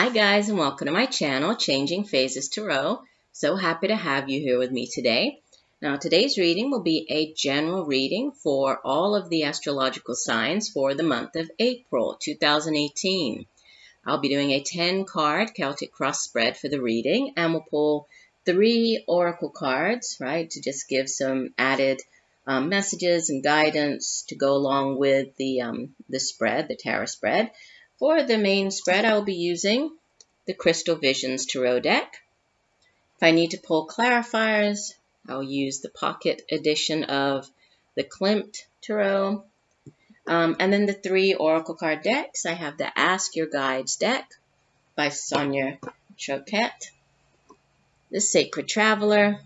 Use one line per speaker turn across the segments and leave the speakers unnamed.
Hi guys, and welcome to my channel, Changing Phases Tarot. So happy to have you here with me today. Now today's reading will be a general reading for all of the astrological signs for the month of April 2018. I'll be doing a 10-card Celtic cross spread for the reading, and we'll pull 3 oracle cards, right, to just give some added messages and guidance to go along with the spread, the tarot spread. For the main spread, I will be using the Crystal Visions Tarot deck. If I need to pull clarifiers, I'll use the pocket edition of the Klimt Tarot. And then the 3 oracle card decks. I have the Ask Your Guides deck by Sonia Choquette, the Sacred Traveler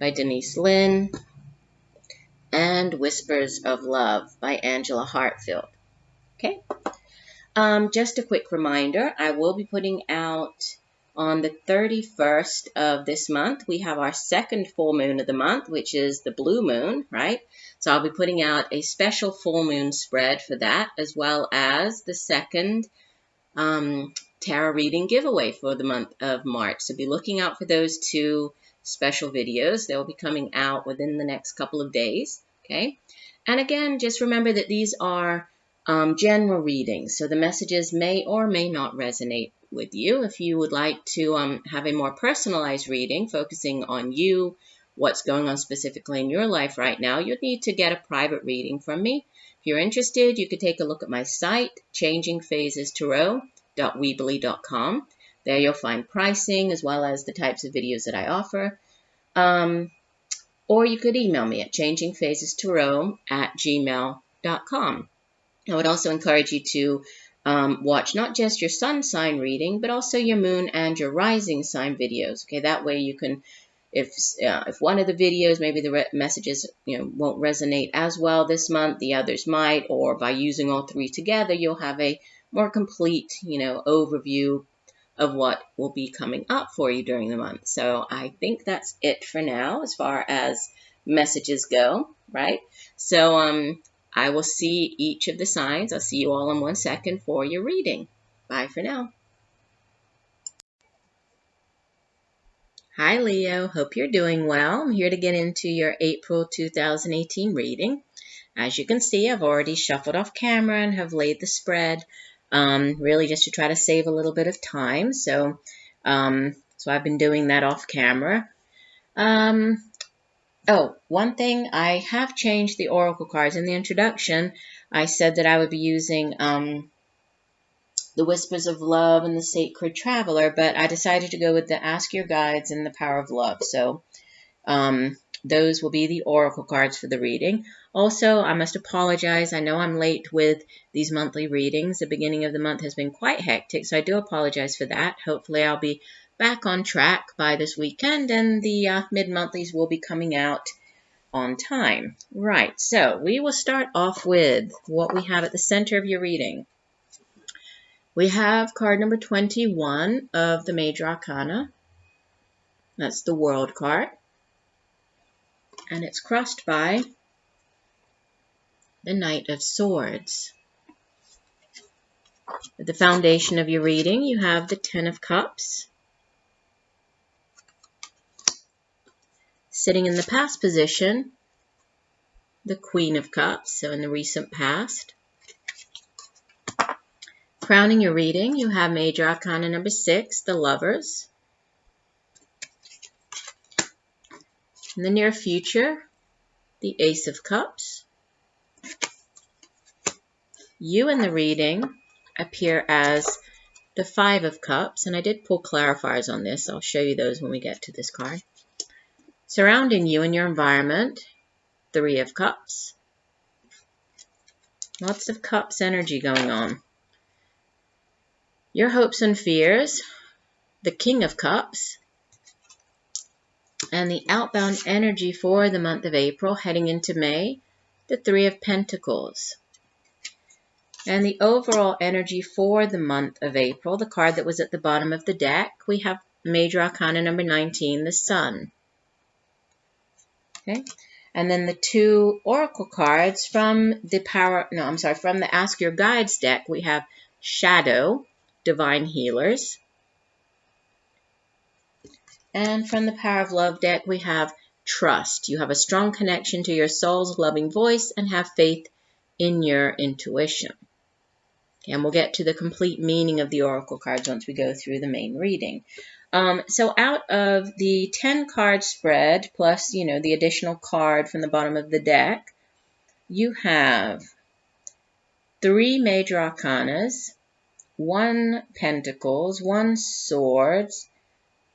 by Denise Lynn, and Whispers of Love by Angela Hartfield. Okay. Just a quick reminder, I will be putting out on the 31st of this month, we have our second full moon of the month, which is the blue moon, right? So I'll be putting out a special full moon spread for that, as well as the second tarot reading giveaway for the month of March. So be looking out for those 2 special videos. They'll be coming out within the next couple of days, okay? And again, just remember that these are general readings, so the messages may or may not resonate with you. If you would like to have a more personalized reading focusing on you, what's going on specifically in your life right now, you'd need to get a private reading from me. If you're interested, you could take a look at my site, changingphasestarot.weebly.com. There you'll find pricing as well as the types of videos that I offer. Or you could email me at changingphasestarot@gmail.com. I would also encourage you to watch not just your sun sign reading, but also your moon and your rising sign videos. Okay, that way you can, if one of the videos, maybe the messages won't resonate as well this month, the others might, or by using all 3 together, you'll have a more complete, overview of what will be coming up for you during the month. So I think that's it for now as far as messages go, right? So I will see each of the signs. I'll see you all in 1 second for your reading. Bye for now. Hi Leo, hope you're doing well. I'm here to get into your April 2018 reading. As you can see, I've already shuffled off camera and have laid the spread, really just to try to save a little bit of time. So I've been doing that off camera. Oh, one thing, I have changed the oracle cards. In the introduction, I said that I would be using the Whispers of Love and the Sacred Traveler, but I decided to go with the Ask Your Guides and the Power of Love. So those will be the oracle cards for the reading. Also, I must apologize. I know I'm late with these monthly readings. The beginning of the month has been quite hectic, so I do apologize for that. Hopefully, I'll be back on track by this weekend, and the mid-monthlies will be coming out on time. Right, so we will start off with what we have at the center of your reading. We have card number 21 of the Major Arcana. That's the World card. And it's crossed by the Knight of Swords. At the foundation of your reading, you have the 10 of Cups. Sitting in the past position, the Queen of Cups, so in the recent past. Crowning your reading, you have Major Arcana number 6, the Lovers. In the near future, the Ace of Cups. You in the reading appear as the 5 of Cups, and I did pull clarifiers on this. I'll show you those when we get to this card. Surrounding you and your environment, 3 of Cups. Lots of Cups energy going on. Your hopes and fears, the King of Cups. And the outbound energy for the month of April heading into May, the 3 of Pentacles. And the overall energy for the month of April, the card that was at the bottom of the deck, we have Major Arcana number 19, the Sun. Okay, and then the 2 oracle cards from the from the Ask Your Guides deck, we have Shadow, Divine Healers, And from the Power of Love deck, we have trust. You have a strong connection to your soul's loving voice and have faith in your intuition. And we'll get to the complete meaning of the oracle cards once we go through the main reading. So out of the 10 card spread, plus, the additional card from the bottom of the deck, you have 3 major arcanas, 1 pentacles, 1 swords.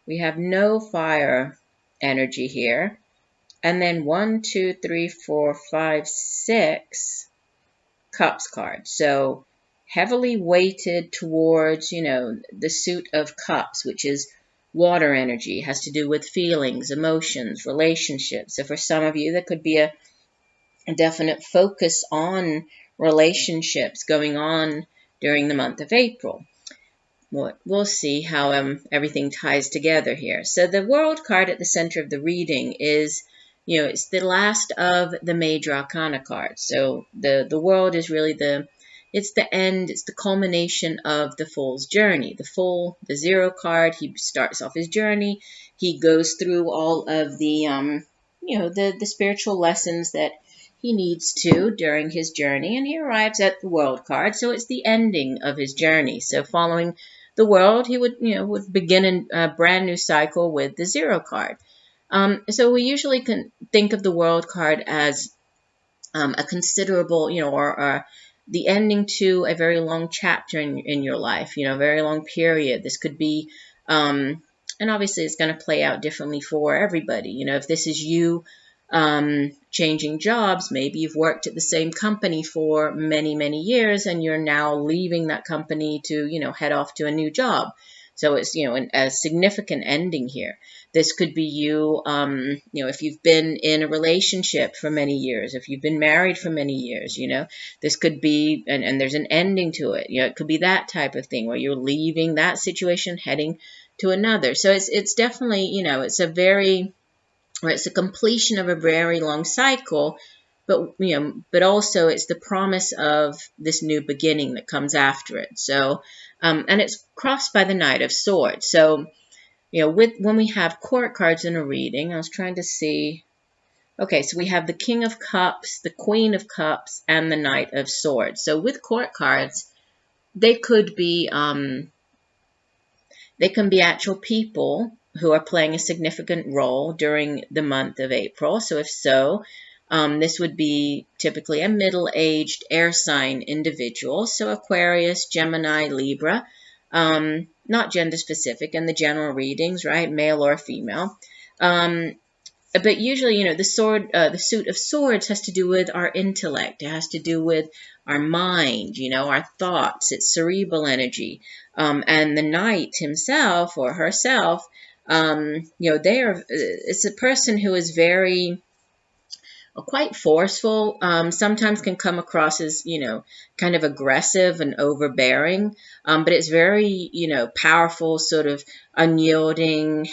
We have no fire energy here. And then 1, 2, 3, 4, 5, 6 cups cards. So heavily weighted towards, the suit of cups, which is water energy, has to do with feelings, emotions, relationships. So for some of you, there could be a definite focus on relationships going on during the month of April. We'll see how everything ties together here. So the World card at the center of the reading is, it's the last of the major arcana cards. So the World is really it's the end, it's the culmination of the Fool's journey. The 0 card, he starts off his journey. He goes through all of the, the spiritual lessons that he needs to during his journey, and he arrives at the World card. So it's the ending of his journey. So following the World, he would begin a brand new cycle with the 0 card. So we usually can think of the World card as a considerable, or the ending to a very long chapter in your life, a very long period. This could be, and obviously it's going to play out differently for everybody. If this is you changing jobs, maybe you've worked at the same company for many, many years, and you're now leaving that company to, head off to a new job. So it's, a significant ending here. This could be you, if you've been in a relationship for many years, if you've been married for many years, this could be, and there's an ending to it. It could be that type of thing where you're leaving that situation, heading to another. So it's definitely, it's a completion of a very long cycle, but also it's the promise of this new beginning that comes after it. So, and it's crossed by the Knight of Swords. So, when we have court cards in a reading, I was trying to see. Okay, so we have the King of Cups, the Queen of Cups, and the Knight of Swords. So with court cards, they could be they can be actual people who are playing a significant role during the month of April. So if so, this would be typically a middle-aged air sign individual. So Aquarius, Gemini, Libra, not gender specific in the general readings, right? Male or female. But usually, the suit of swords has to do with our intellect. It has to do with our mind, our thoughts. It's cerebral energy. And the knight himself or herself, it's a person who is very quite forceful, sometimes can come across as, kind of aggressive and overbearing, but it's very, powerful, sort of unyielding,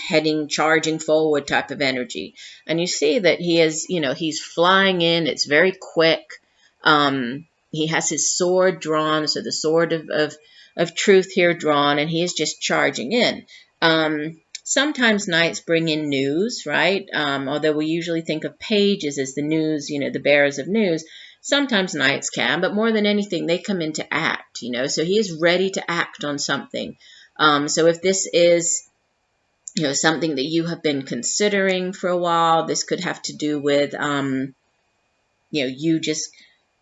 charging forward type of energy. And you see that he is, he's flying in, it's very quick. He has his sword drawn, so the sword of truth here drawn, and he is just charging in. Sometimes knights bring in news, right? Although we usually think of pages as the news, the bearers of news. Sometimes knights can, but more than anything, they come in to act, So he is ready to act on something. So if this is, something that you have been considering for a while, this could have to do with, you just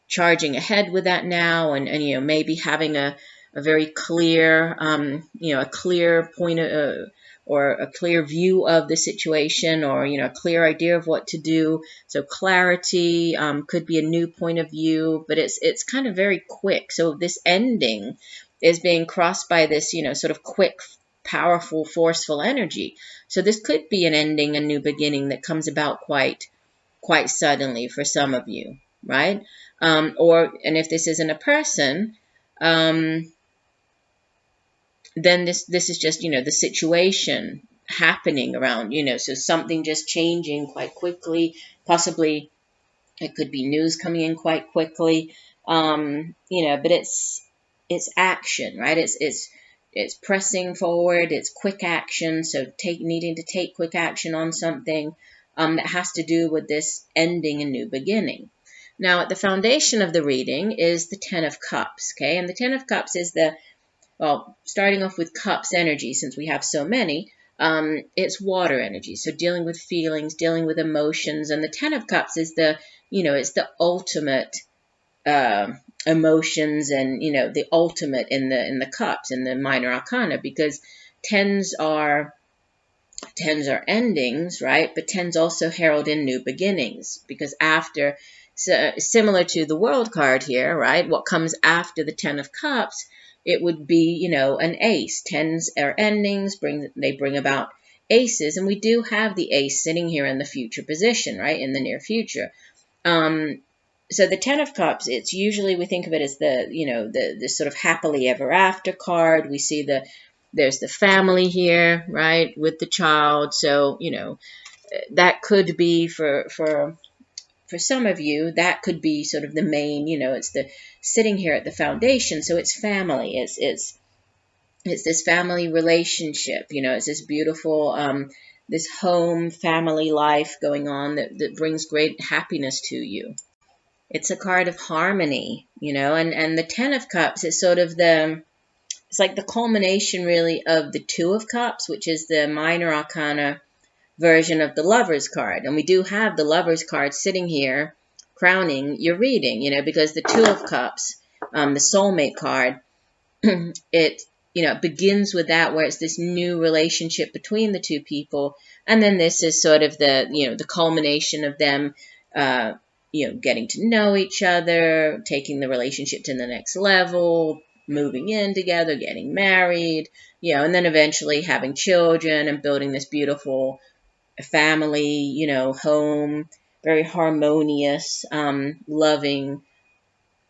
charging ahead with that now, and maybe having a very clear, a clear point of, or a clear view of the situation, or a clear idea of what to do. So clarity could be a new point of view, but it's kind of very quick. So this ending is being crossed by this, sort of quick, powerful, forceful energy. So this could be an ending, a new beginning that comes about quite suddenly for some of you, right? And if this isn't a person, then this is just, the situation happening around, so something just changing quite quickly. Possibly it could be news coming in quite quickly, but it's action, right? It's it's pressing forward, it's quick action, so needing to take quick action on something that has to do with this ending and new beginning. Now, at the foundation of the reading is the Ten of Cups, okay? And the Ten of Cups is well, starting off with Cups energy, since we have so many, it's water energy. So dealing with feelings, dealing with emotions, and the Ten of Cups is it's the ultimate emotions, and the ultimate in the cups in the minor arcana, because tens are endings, right? But tens also herald in new beginnings, because after, so similar to the World card here, right? What comes after the Ten of Cups? It would be, an ace. Tens are endings, they bring about aces, and we do have the ace sitting here in the future position, right? In the near future. So the Ten of Cups, it's usually, we think of it as the sort of happily ever after card. We see there's the family here, right, with the child. So, that could be for some of you, that could be sort of the main, it's the sitting here at the foundation. So it's family. It's this family relationship, it's this beautiful, this home family life going on that brings great happiness to you. It's a card of harmony, and the Ten of Cups is sort of it's like the culmination really of the Two of Cups, which is the minor arcana version of the Lover's card. And we do have the Lover's card sitting here crowning your reading, because the Two of Cups, the soulmate card, it begins with that, where it's this new relationship between the two people. And then this is sort of the culmination of them getting to know each other, taking the relationship to the next level, moving in together, getting married, and then eventually having children and building this beautiful family, home, very harmonious, loving,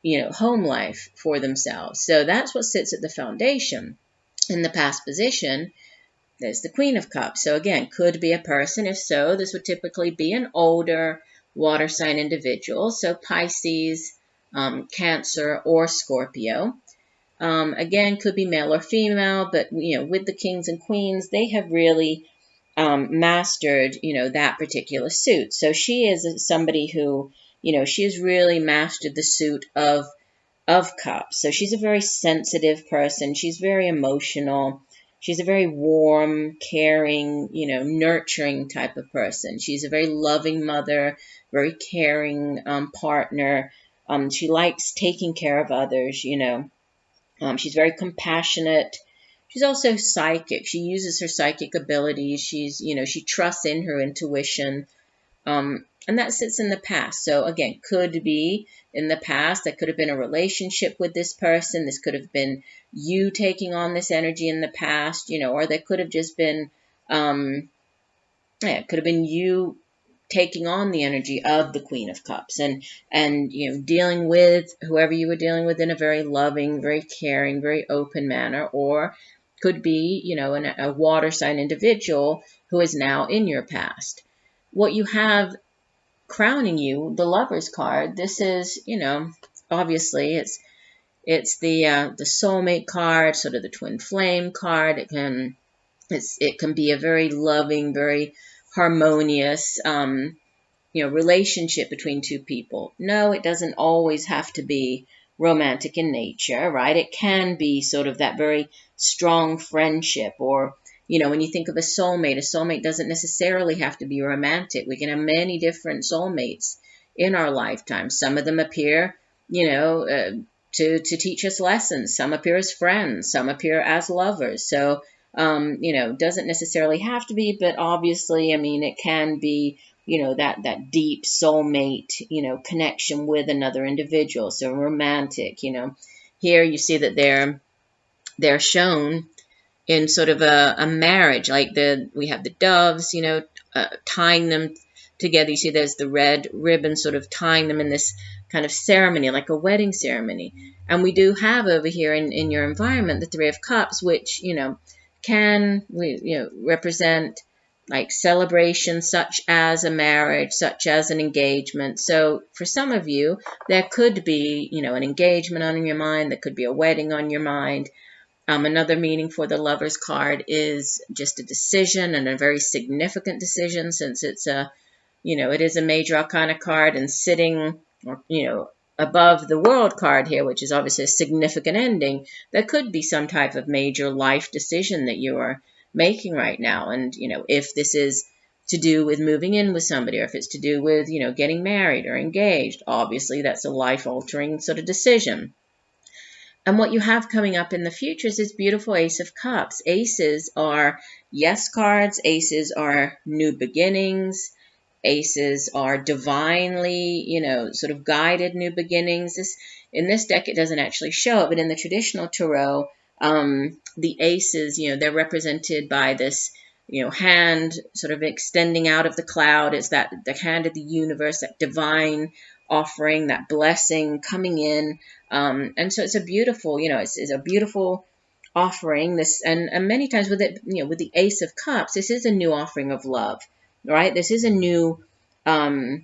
home life for themselves. So that's what sits at the foundation. In the past position, there's the Queen of Cups. So again, could be a person. If so, this would typically be an older water sign individual. So Pisces, Cancer, or Scorpio. Again, could be male or female, but with the kings and queens, they have really mastered that particular suit. So she is somebody who she has really mastered the suit of cups. So she's a very sensitive person. She's very emotional. She's a very warm, caring, nurturing type of person. She's a very loving mother, very caring partner. She likes taking care of others, she's very compassionate. She's also psychic. She uses her psychic abilities. She trusts in her intuition. And that sits in the past. So again, could be in the past. That could have been a relationship with this person. This could have been you taking on this energy in the past, or that could have just been, it could have been you taking on the energy of the Queen of Cups and dealing with whoever you were dealing with in a very loving, very caring, very open manner, or could be, a water sign individual who is now in your past. What you have crowning you, the Lover's card, this is, obviously it's the soulmate card, sort of the twin flame card. It can be a very loving, very harmonious, relationship between two people. No, it doesn't always have to be romantic in nature, right? It can be sort of that very strong friendship, or when you think of a soulmate doesn't necessarily have to be romantic. We can have many different soulmates in our lifetime. Some of them appear, to teach us lessons. Some appear as friends. Some appear as lovers. So, doesn't necessarily have to be, but obviously, it can be, that deep soulmate, connection with another individual. So romantic, here you see that they're shown in sort of a marriage, like we have the doves, tying them together. You see there's the red ribbon sort of tying them in this kind of ceremony, like a wedding ceremony. And we do have over here in your environment the Three of Cups, which, can represent like celebration, such as a marriage, such as an engagement. So for some of you, there could be, an engagement on your mind. There could be a wedding on your mind. Another meaning for the Lovers card is just a decision, and a very significant decision, since it's it is a major arcana card, and sitting, or, above the World card here, which is obviously a significant ending. There could be some type of major life decision that you are making right now. And, if this is to do with moving in with somebody, or if it's to do with, getting married or engaged, obviously that's a life-altering sort of decision. And what you have coming up in the future is this beautiful Ace of Cups. Aces are yes cards. Aces are new beginnings. Aces are divinely, sort of guided new beginnings. In this deck, it doesn't actually show it, but in the traditional tarot, the aces, they're represented by this, hand sort of extending out of the cloud. It's that the hand of the universe, that divine offering, that blessing coming in. And so it's a beautiful, it's a beautiful offering. This, and many times with it, with the Ace of Cups, this is a new offering of love, right? This is a new, sort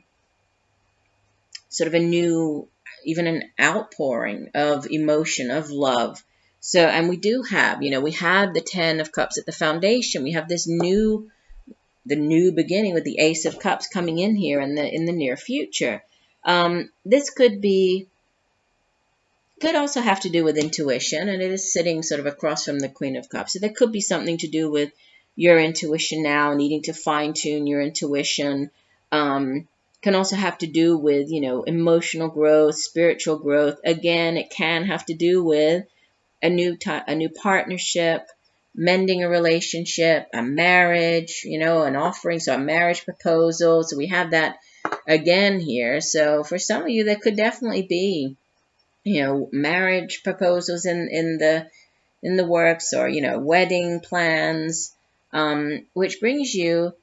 of a new, even an outpouring of emotion, of love. So, and we do have, we have the 10 of Cups at the foundation. We have this the new beginning with the Ace of Cups coming in here in the near future. This could also have to do with intuition, and it is sitting sort of across from the Queen of Cups. So there could be something to do with your intuition now, needing to fine-tune your intuition. Can also have to do with, emotional growth, spiritual growth. Again, it can have to do with a new partnership, mending a relationship, a marriage, an offering, so a marriage proposal. So we have that again here. So for some of you, there could definitely be, marriage proposals in the works, or, wedding plans, which brings you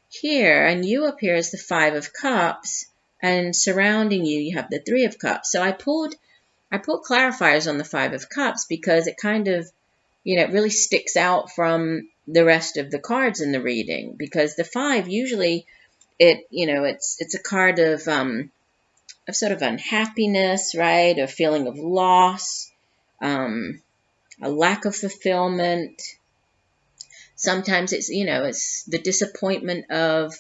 here, and you appear as the 5 of Cups, and surrounding you, you have the 3 of Cups. So I pulled clarifiers on the 5 of Cups because it kind of, it really sticks out from the rest of the cards in the reading, because the 5 usually, it's a card of sort of unhappiness, right? A feeling of loss, a lack of fulfillment. Sometimes it's, it's the disappointment of,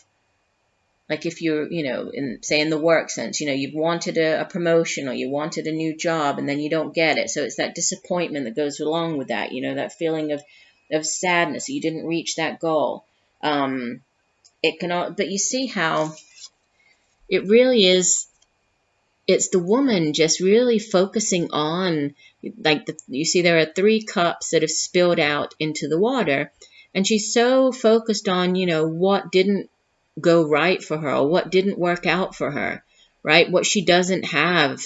like if you're, in the work sense, you've wanted a promotion, or you wanted a new job, and then you don't get it. So it's that disappointment that goes along with that, that feeling of sadness. You didn't reach that goal. But you see how it really is, it's the woman just really focusing on, like, you see there are 3 cups that have spilled out into the water, and she's so focused on, what didn't go right for her, or what didn't work out for her, right? What she doesn't have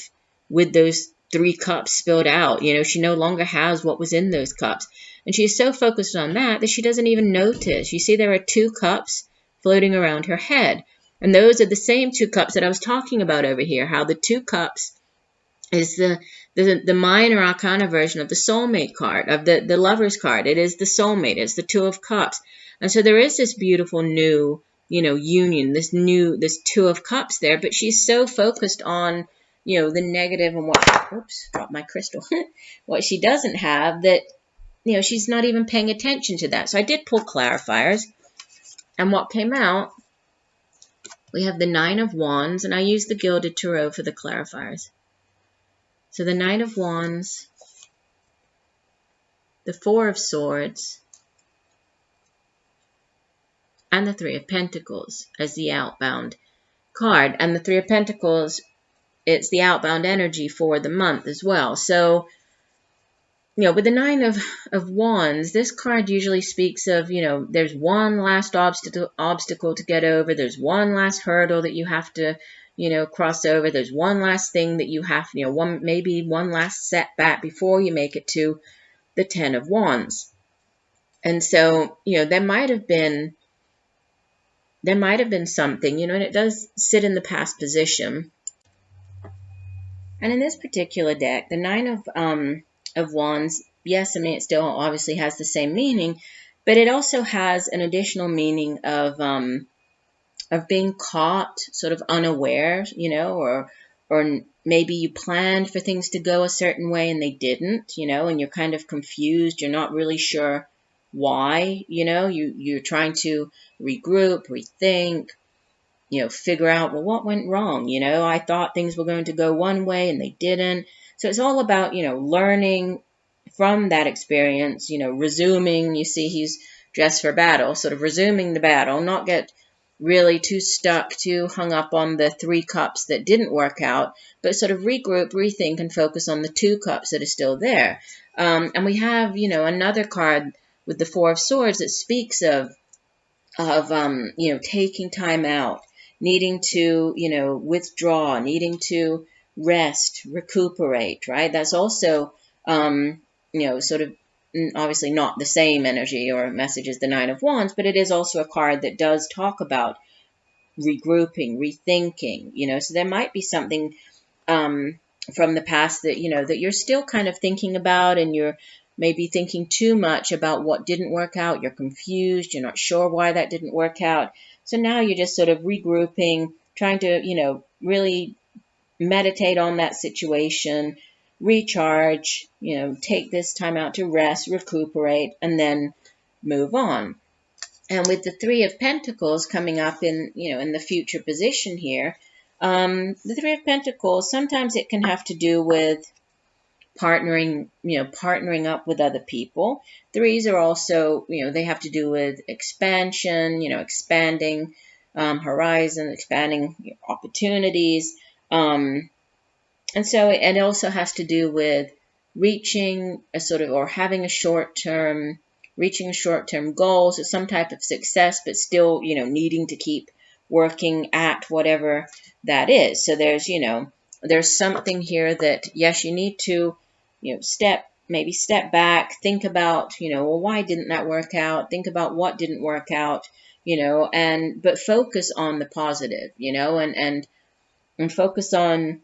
with those 3 cups spilled out. She no longer has what was in those cups. And she's so focused on that she doesn't even notice. You see there are 2 cups floating around her head. And those are the same 2 cups that I was talking about over here, how the 2 cups is the minor arcana version of the soulmate card, of the Lover's card. It is the soulmate. It's the 2 of Cups. And so there is this beautiful new, union, this 2 of Cups there, but she's so focused on, the negative and oops, dropped my crystal, what she doesn't have, that, she's not even paying attention to that. So I did pull clarifiers, and what came out, we have the 9 of Wands, and I used the Gilded Tarot for the clarifiers. So the 9 of Wands, the 4 of Swords, and the 3 of Pentacles as the outbound card. And the 3 of Pentacles, it's the outbound energy for the month as well. So, with the 9 of Wands, this card usually speaks of, there's one last obstacle to get over. There's one last hurdle that you have to, cross over. There's one last thing that you have, maybe one last setback before you make it to the 10 of Wands. And so, there might have been something, and it does sit in the past position. And in this particular deck, the 9 of Wands, yes, I mean, it still obviously has the same meaning, but it also has an additional meaning of being caught sort of unaware, or maybe you planned for things to go a certain way and they didn't, and you're kind of confused. You're not really sure why, you're trying to regroup, rethink, figure out, well, what went wrong? I thought things were going to go one way and they didn't. So it's all about, learning from that experience, resuming. You see, he's dressed for battle, sort of resuming the battle, not get really too stuck, too hung up on the 3 cups that didn't work out, but sort of regroup, rethink, and focus on the 2 cups that are still there. And we have, another card with the 4 of Swords that speaks of taking time out, needing to, withdraw, needing to rest, recuperate, right? That's also, sort of obviously not the same energy or message as the 9 of Wands, but it is also a card that does talk about regrouping, rethinking, so there might be something from the past that, that you're still kind of thinking about, and you're maybe thinking too much about what didn't work out. You're confused. You're not sure why that didn't work out. So now you're just sort of regrouping, trying to, really meditate on that situation, recharge, take this time out to rest, recuperate, and then move on. And with the 3 of Pentacles coming up in, in the future position here, the 3 of Pentacles, sometimes it can have to do with partnering up with other people. 3s are also, they have to do with expansion, expanding horizon, expanding opportunities. And so it also has to do with reaching a sort of, or having reaching a short-term goal, so some type of success, but still, needing to keep working at whatever that is. So there's something here that, yes, you need to, step back, think about, well, why didn't that work out? Think about what didn't work out, but focus on the positive, and focus on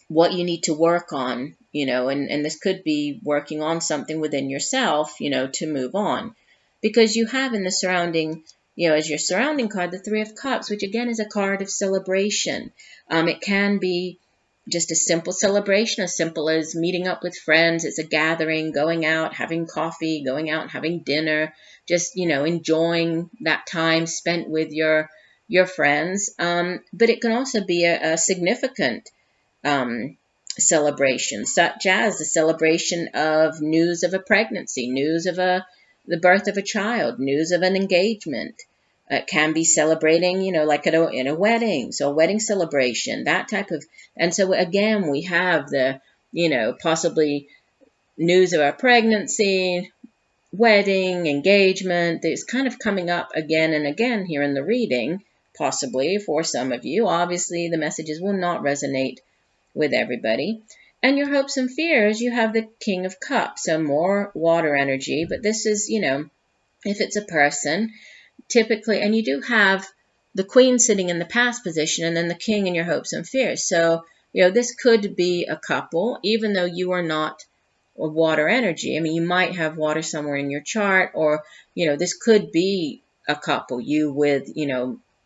what you need to work on, and this could be working on something within yourself, to move on. Because you have in the surrounding, as your surrounding card, the 3 of Cups, which again is a card of celebration. It can be just a simple celebration, as simple as meeting up with friends. It's a gathering, going out, having coffee, going out, having dinner, just, enjoying that time spent with your friends. But it can also be a significant celebration, such as the celebration of news of a pregnancy, news of the birth of a child, news of an engagement. It can be celebrating, like in a wedding, so a wedding celebration, that type of. And so again, we have the, possibly news of a pregnancy, wedding, engagement. That's kind of coming up again and again here in the reading, possibly for some of you. Obviously, the messages will not resonate with everybody. And your hopes and fears, you have the King of Cups, so more water energy. But this is, if it's a person, typically, and you do have the Queen sitting in the past position and then the King in your hopes and fears. So, this could be a couple, even though you are not a water energy. I mean, you might have water somewhere in your chart, or, this could be a couple, you with,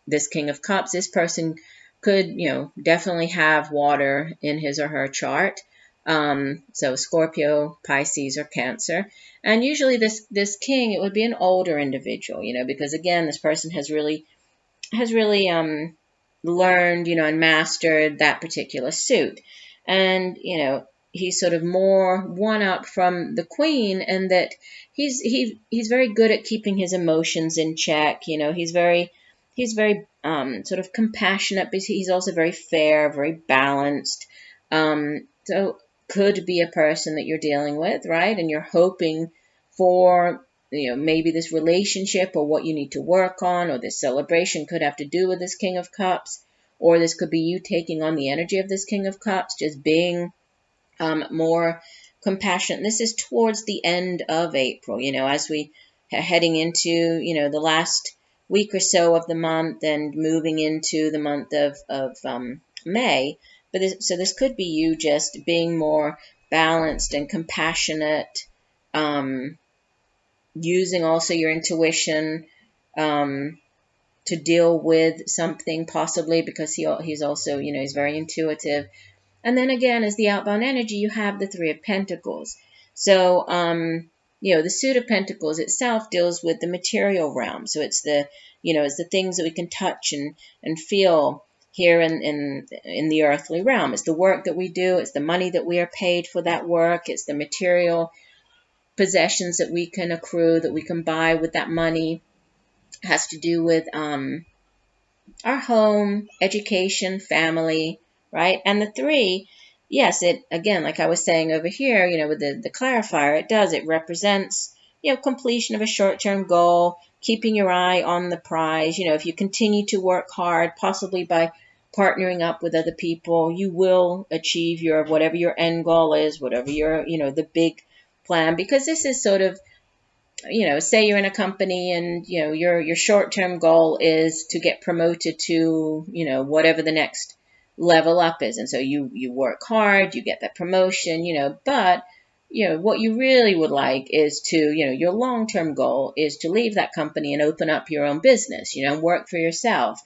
this King of Cups. This person could, definitely have water in his or her chart. So Scorpio, Pisces, or Cancer. And usually this king, it would be an older individual, because again, this person has really learned, and mastered that particular suit. And, he's sort of more one up from the Queen, and that he's very good at keeping his emotions in check. He's very sort of compassionate, but he's also very fair, very balanced. So could be a person that you're dealing with, right? And you're hoping for, maybe this relationship or what you need to work on, or this celebration could have to do with this King of Cups, or this could be you taking on the energy of this King of Cups, just being more compassionate. This is towards the end of April, as we are heading into, the last week or so of the month and moving into the month of May. But so this could be you just being more balanced and compassionate, using also your intuition to deal with something, possibly because he's also, he's very intuitive. And then again, as the outbound energy, you have the Three of Pentacles. So, the Suit of Pentacles itself deals with the material realm. So it's it's the things that we can touch and feel here in the earthly realm. It's the work that we do. It's the money that we are paid for that work. It's the material possessions that we can accrue, that we can buy with that money. It has to do with our home, education, family, right? And the three, yes, it, again, like I was saying over here, with the clarifier, it represents, completion of a short-term goal, keeping your eye on the prize. If you continue to work hard, possibly by partnering up with other people, you will achieve whatever your end goal is, whatever your, the big plan, because this is sort of, say you're in a company and, your short-term goal is to get promoted to, whatever the next level up is. And so you work hard, you get that promotion, but, what you really would like is to, your long-term goal is to leave that company and open up your own business, work for yourself.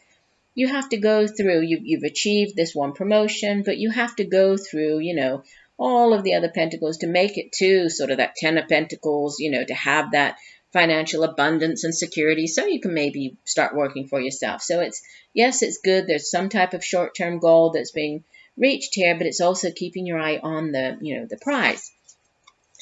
You have to go through, you've achieved this one promotion, but you have to go through, all of the other pentacles to make it to sort of that 10 of Pentacles, to have that financial abundance and security, so you can maybe start working for yourself. So it's good. There's some type of short-term goal that's being reached here, but it's also keeping your eye on the prize.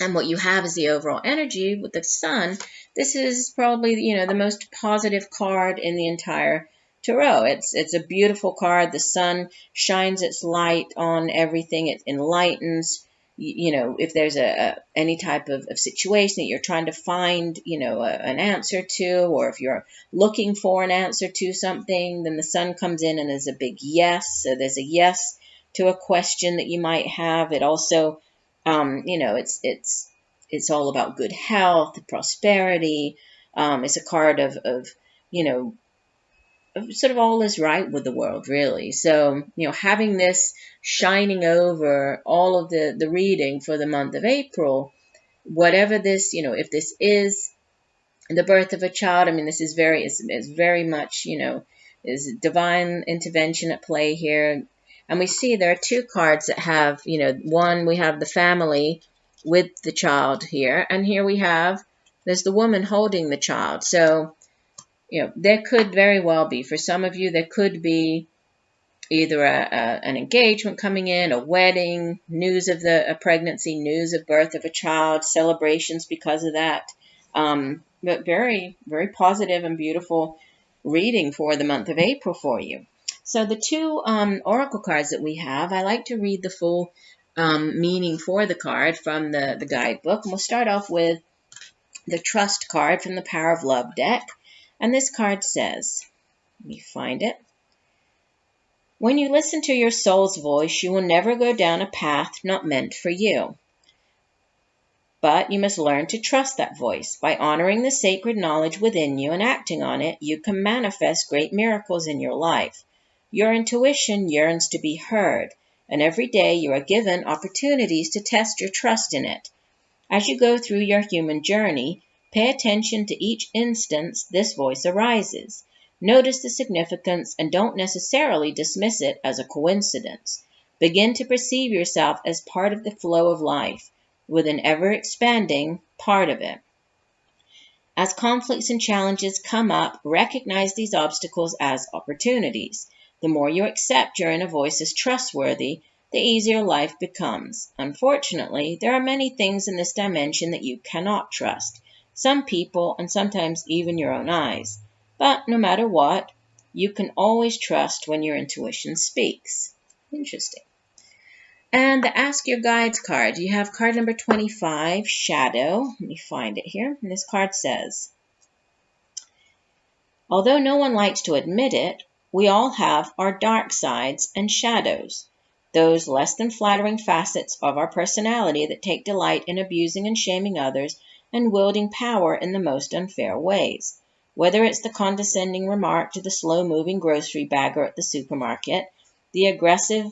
And what you have is the overall energy with the Sun. This is probably, the most positive card in the entire tarot. It's a beautiful card. The Sun shines its light on everything. It enlightens. If there's any type of situation that you're trying to find, an answer to, or if you're looking for an answer to something, then the Sun comes in and is a big yes. So there's a yes to a question that you might have. It also, it's all about good health, prosperity. It's a card of sort of all is right with the world, really. So, having this shining over all of the reading for the month of April, whatever this, if this is the birth of a child, I mean, this is is very much, is divine intervention at play here. And we see there are two cards that have, one, we have the family with the child here, and here there's the woman holding the child. So, there could very well be, for some of you, there could be either an engagement coming in, a wedding, news of a pregnancy, news of birth of a child, celebrations because of that. But very, very positive and beautiful reading for the month of April for you. So the two oracle cards that we have, I like to read the full meaning for the card from the guidebook. And we'll start off with the Trust card from the Power of Love deck. And this card says, let me find it. When you listen to your soul's voice, you will never go down a path not meant for you. But you must learn to trust that voice. By honoring the sacred knowledge within you and acting on it, you can manifest great miracles in your life. Your intuition yearns to be heard, and every day you are given opportunities to test your trust in it. As you go through your human journey, pay attention to each instance this voice arises. Notice the significance and don't necessarily dismiss it as a coincidence. Begin to perceive yourself as part of the flow of life, with an ever-expanding part of it. As conflicts and challenges come up, recognize these obstacles as opportunities. The more you accept your inner voice as trustworthy, the easier life becomes. Unfortunately, there are many things in this dimension that you cannot trust. Some people, and sometimes even your own eyes. But no matter what, you can always trust when your intuition speaks. Interesting. And the Ask Your Guides card. You have card number 25, Shadow. Let me find it here. And this card says, although no one likes to admit it, we all have our dark sides and shadows. Those less than flattering facets of our personality that take delight in abusing and shaming others and wielding power in the most unfair ways. Whether it's the condescending remark to the slow-moving grocery bagger at the supermarket, the aggressive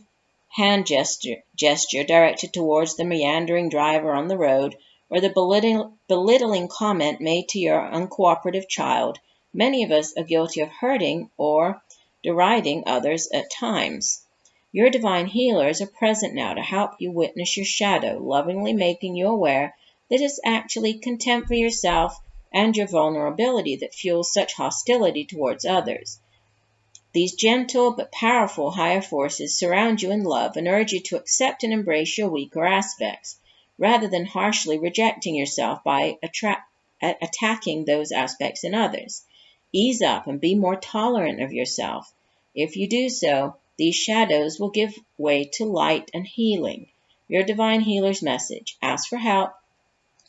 hand gesture directed towards the meandering driver on the road, or the belittling comment made to your uncooperative child, many of us are guilty of hurting or deriding others at times. Your divine healers are present now to help you witness your shadow, lovingly making you aware that it's actually contempt for yourself and your vulnerability that fuels such hostility towards others. These gentle but powerful higher forces surround you in love and urge you to accept and embrace your weaker aspects, rather than harshly rejecting yourself by attacking those aspects in others. Ease up and be more tolerant of yourself. If you do so, these shadows will give way to light and healing. Your divine healer's message: ask for help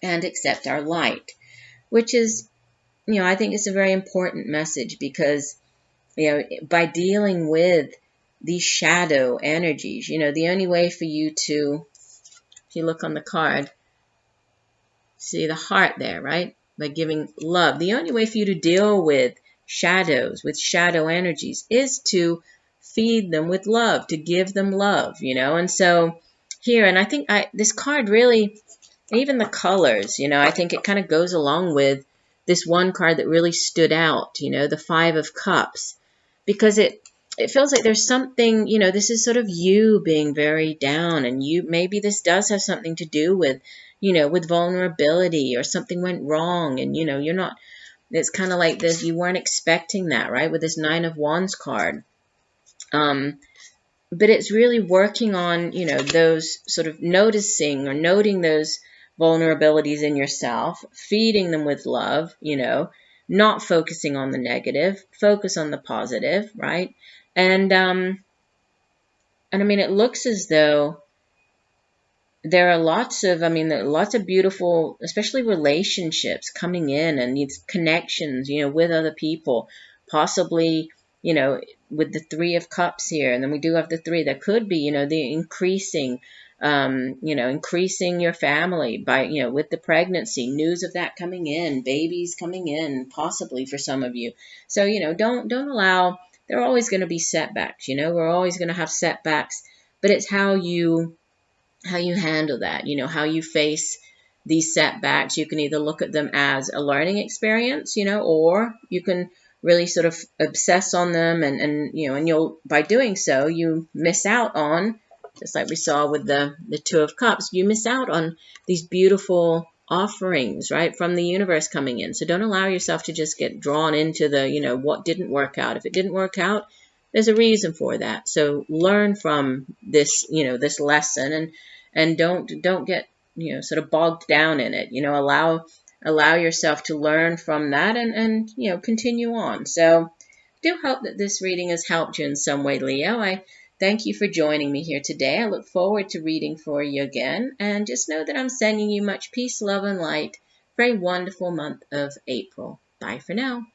and accept our light, which is, I think it's a very important message because by dealing with these shadow energies, the only way for you to, if you look on the card, see the heart there, right? By giving love. The only way for you to deal with shadows, with shadow energies, is to feed them with love, to give them love, And so here, and I think this card really, even the colors, I think it kind of goes along with this one card that really stood out, the Five of Cups, because it feels like there's something, this is sort of you being very down, and maybe this does have something to do with, with vulnerability, or something went wrong, and, you're not, it's kind of like this, you weren't expecting that, right, with this Nine of Wands card. But it's really working on, those sort of noticing or noting those vulnerabilities in yourself, feeding them with love, not focusing on the negative, focus on the positive, right? And I mean, it looks as though there are lots of beautiful, especially relationships coming in, and these connections, with other people, possibly, with the Three of Cups here, and then we do have the three. There could be, the increasing, increasing your family by, with the pregnancy, news of that coming in, babies coming in, possibly for some of you. So, don't allow, there are always going to be setbacks, we're always going to have setbacks, but it's how you handle that, how you face these setbacks. You can either look at them as a learning experience, or you can really sort of obsess on them, and you'll, by doing so, you miss out on, just like we saw with the Two of Cups, you miss out on these beautiful offerings, right, from the universe coming in. So don't allow yourself to just get drawn into the, what didn't work out. If it didn't work out, there's a reason for that. So learn from this, this lesson, and don't get, sort of bogged down in it. Allow yourself to learn from that, and continue on. So do hope that this reading has helped you in some way, Leo. I thank you for joining me here today. I look forward to reading for you again, and just know that I'm sending you much peace, love, and light for a wonderful month of April. Bye for now.